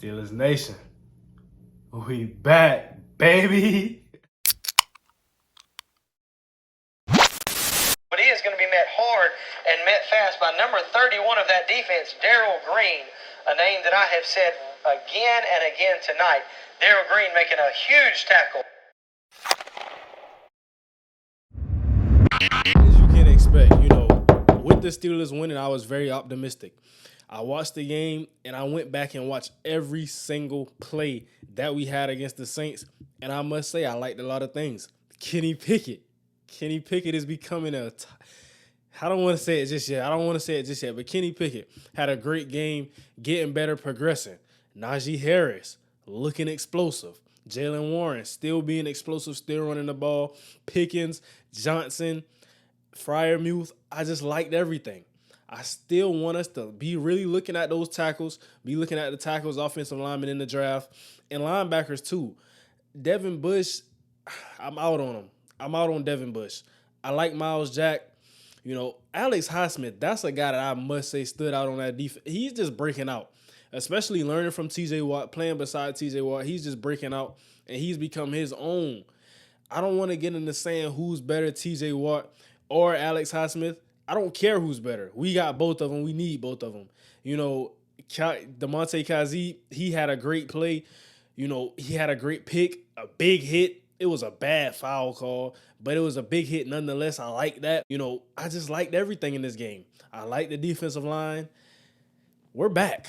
Steelers Nation, we back, baby. But he is going to be met hard and met fast by number 31 of that defense, Daryl Green, a name that I have said again and again tonight. Daryl Green making a huge tackle. As you can expect, with the Steelers winning, I was very optimistic. I watched the game, and I went back and watched every single play that we had against the Saints, and I must say I liked a lot of things. Kenny Pickett is becoming I don't want to say it just yet, but Kenny Pickett had a great game, getting better, progressing. Najee Harris looking explosive. Jalen Warren still being explosive, still running the ball. Pickens, Johnson, Freiermuth, I just liked everything. I still want us to be really looking at those tackles, be looking at the tackles, offensive linemen in the draft, and linebackers too. Devin Bush, I'm out on him. I'm out on Devin Bush. I like Miles Jack. Alex Highsmith, that's a guy that I must say stood out on that defense. He's just breaking out, especially learning from TJ Watt, playing beside TJ Watt. He's just breaking out, and he's become his own. I don't want to get into saying who's better, TJ Watt or Alex Highsmith. I don't care who's better. We got both of them. We need both of them. DeMonte Kazee, he had a great play. He had a great pick, a big hit. It was a bad foul call, but it was a big hit nonetheless. I like that. I just liked everything in this game. I like the defensive line. We're back.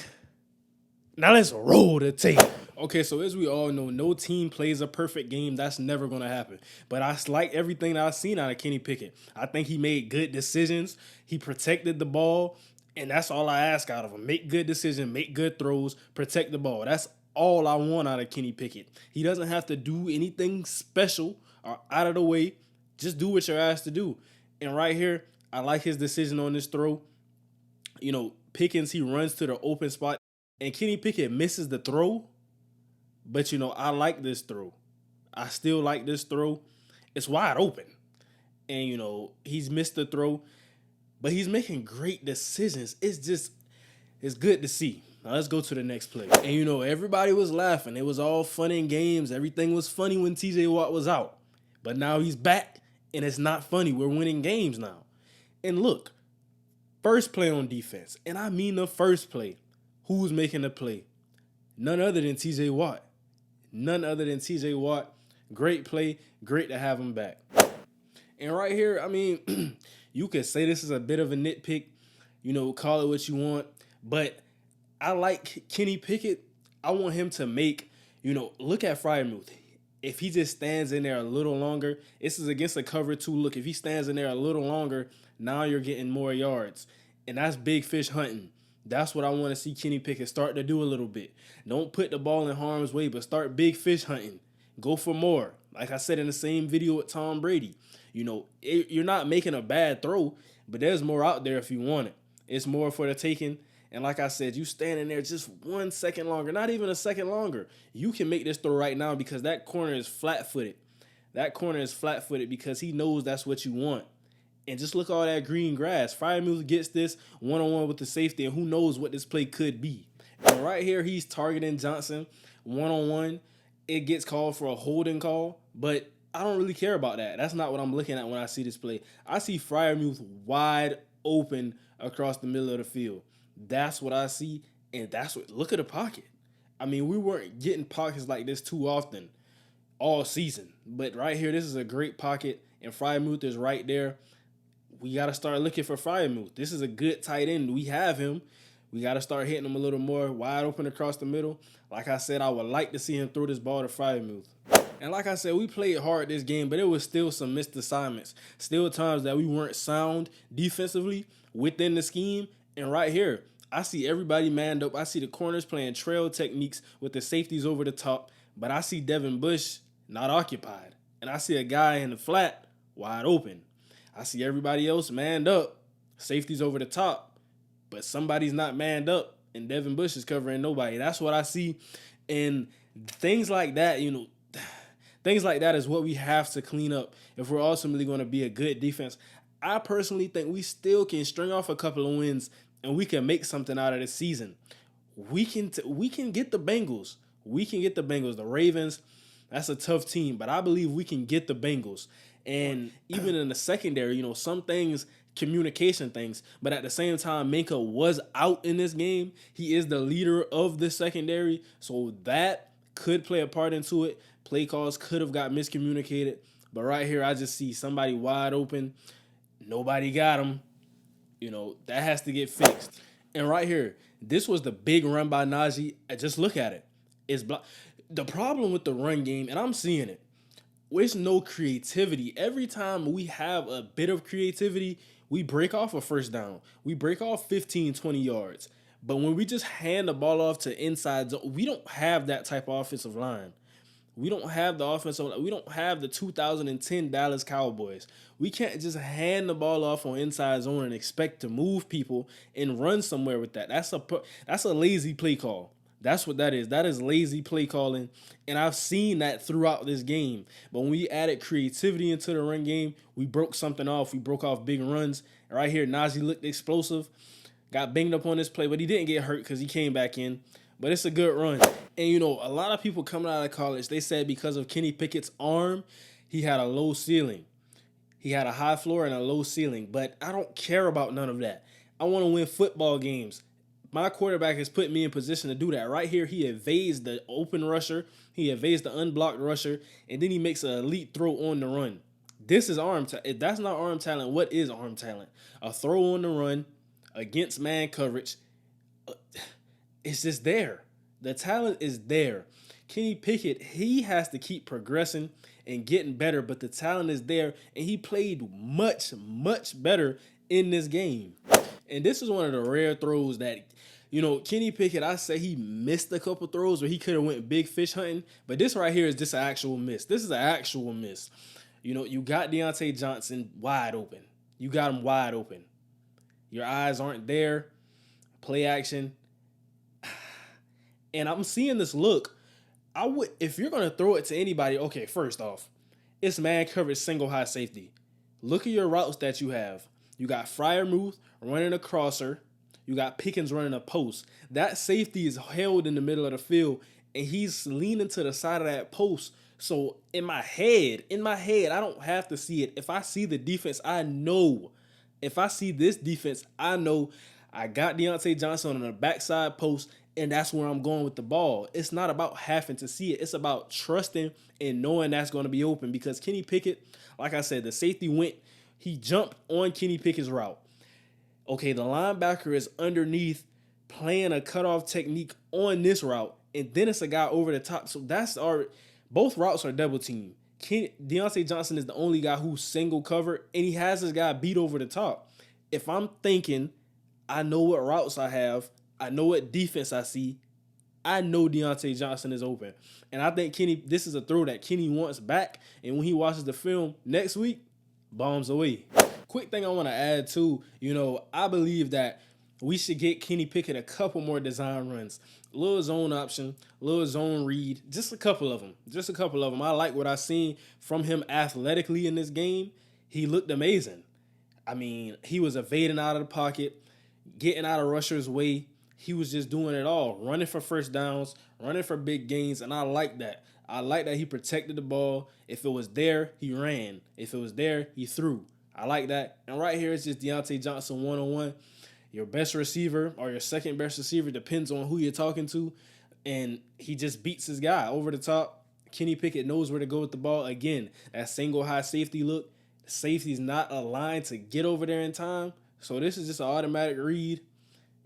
Now let's roll the tape. Okay, so as we all know, no team plays a perfect game. That's never going to happen. But I like everything that I've seen out of Kenny Pickett. I think he made good decisions. He protected the ball, and that's all I ask out of him. Make good decisions, make good throws, protect the ball. That's all I want out of Kenny Pickett. He doesn't have to do anything special or out of the way. Just do what you're asked to do. And right here, I like his decision on this throw. Pickens, he runs to the open spot, and Kenny Pickett misses the throw. But, I like this throw. I still like this throw. It's wide open. And, he's missed the throw, but he's making great decisions. It's good to see. Now let's go to the next play. And, everybody was laughing. It was all fun and games. Everything was funny when TJ Watt was out. But now he's back, and it's not funny. We're winning games now. And look, first play on defense. And I mean the first play. Who's making the play? None other than TJ Watt. Great play. Great to have him back. And right here, you could say this is a bit of a nitpick. Call it what you want. But I like Kenny Pickett. I want him to make, look at Freiermuth. If he just stands in there a little longer, this is against a cover 2 look. If he stands in there a little longer, now you're getting more yards. And that's big fish hunting. That's what I want to see Kenny Pickett start to do a little bit. Don't put the ball in harm's way, but start big fish hunting. Go for more. Like I said in the same video with Tom Brady, you're not making a bad throw, but there's more out there if you want it. It's more for the taking. And like I said, you standing there just 1 second longer, not even a second longer. You can make this throw right now because that corner is flat-footed. Because he knows that's what you want. And just look at all that green grass. Freiermuth gets this one-on-one with the safety, and who knows what this play could be. And right here, he's targeting Johnson one-on-one. It gets called for a holding call, but I don't really care about that. That's not what I'm looking at when I see this play. I see Freiermuth wide open across the middle of the field. That's what I see, and look at the pocket. We weren't getting pockets like this too often all season. But right here, this is a great pocket, and Freiermuth is right there. We got to start looking for Freiermuth. This is a good tight end. We have him. We got to start hitting him a little more wide open across the middle. Like I said, I would like to see him throw this ball to Freiermuth. And like I said, we played hard this game, but it was still some missed assignments. Still times that we weren't sound defensively within the scheme. And right here, I see everybody manned up. I see the corners playing trail techniques with the safeties over the top. But I see Devin Bush not occupied. And I see a guy in the flat wide open. I see everybody else manned up, safeties over the top, but somebody's not manned up, and Devin Bush is covering nobody. That's what I see, and things like that, things like that is what we have to clean up if we're ultimately going to be a good defense. I personally think we still can string off a couple of wins, and we can make something out of this season. we can get the Bengals. We can get the Bengals. The Ravens, that's a tough team, but I believe we can get the Bengals. And even in the secondary, some things, communication things, but at the same time, Minka was out in this game. He is the leader of the secondary, so that could play a part into it. Play calls could have got miscommunicated, but right here, I just see somebody wide open. Nobody got him. That has to get fixed. And right here, this was the big run by Najee. Just look at it. The problem with the run game, and I'm seeing it, there's no creativity. Every time we have a bit of creativity, we break off a first down. We break off 15, 20 yards. But when we just hand the ball off to inside zone, we don't have that type of offensive line. We don't have the offensive line. We don't have the 2010 Dallas Cowboys. We can't just hand the ball off on inside zone and expect to move people and run somewhere with that. That's a lazy play call. That's what that is. That is lazy play calling, and I've seen that throughout this game. But when we added creativity into the run game, we broke something off. We broke off big runs. And right here, Najee looked explosive, got banged up on this play, but he didn't get hurt because he came back in. But it's a good run. And, a lot of people coming out of college, they said because of Kenny Pickett's arm, he had a low ceiling. He had a high floor and a low ceiling. But I don't care about none of that. I want to win football games. My quarterback has put me in position to do that. Right here, he evades the open rusher. He evades the unblocked rusher. And then he makes an elite throw on the run. This is arm talent. If that's not arm talent, what is arm talent? A throw on the run against man coverage. It's just there. The talent is there. Kenny Pickett, he has to keep progressing and getting better, but the talent is there, and he played much, much better in this game. And this is one of the rare throws that, Kenny Pickett, I say he missed a couple throws where he could have went big fish hunting, but this right here is just an actual miss. This is an actual miss. You got Deontay Johnson wide open. You got him wide open. Your eyes aren't there. Play action. And I'm seeing this look. If you're going to throw it to anybody, okay, first off, it's man coverage single high safety. Look at your routes that you have. You got Freiermuth running a crosser. You got Pickens running a post. That safety is held in the middle of the field, and he's leaning to the side of that post. So in my head, I don't have to see it. If I see the defense, I know. If I see this defense, I know I got Deontay Johnson on the backside post, and that's where I'm going with the ball. It's not about having to see it. It's about trusting and knowing that's going to be open, because Kenny Pickett, like I said, the safety he jumped on Kenny Pickett's route. Okay, the linebacker is underneath playing a cutoff technique on this route, and then it's a guy over the top. So both routes are double team. Deontay Johnson is the only guy who's single covered, and he has this guy beat over the top. If I'm thinking, I know what routes I have, I know what defense I see, I know Deontay Johnson is open. And I think this is a throw that Kenny wants back, and when he watches the film next week, bombs away. Quick thing I want to add too, I believe that we should get Kenny Pickett a couple more design runs. A little zone option, a little zone read, just a couple of them. I like what I seen from him athletically in this game. He looked amazing. I mean, he was evading out of the pocket, getting out of rushers' way. He was just doing it all, running for first downs, running for big gains, and I like that. I like that he protected the ball. If it was there, he ran. If it was there, he threw. I like that. And right here, it's just Deontay Johnson one-on-one. Your best receiver or your second best receiver depends on who you're talking to, and he just beats his guy over the top. Kenny Pickett knows where to go with the ball. Again, that single high safety look. The safety's not aligned to get over there in time, so this is just an automatic read.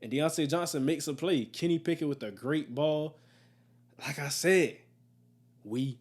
And Deontay Johnson makes a play. Kenny Pickett with a great ball. Like I said, we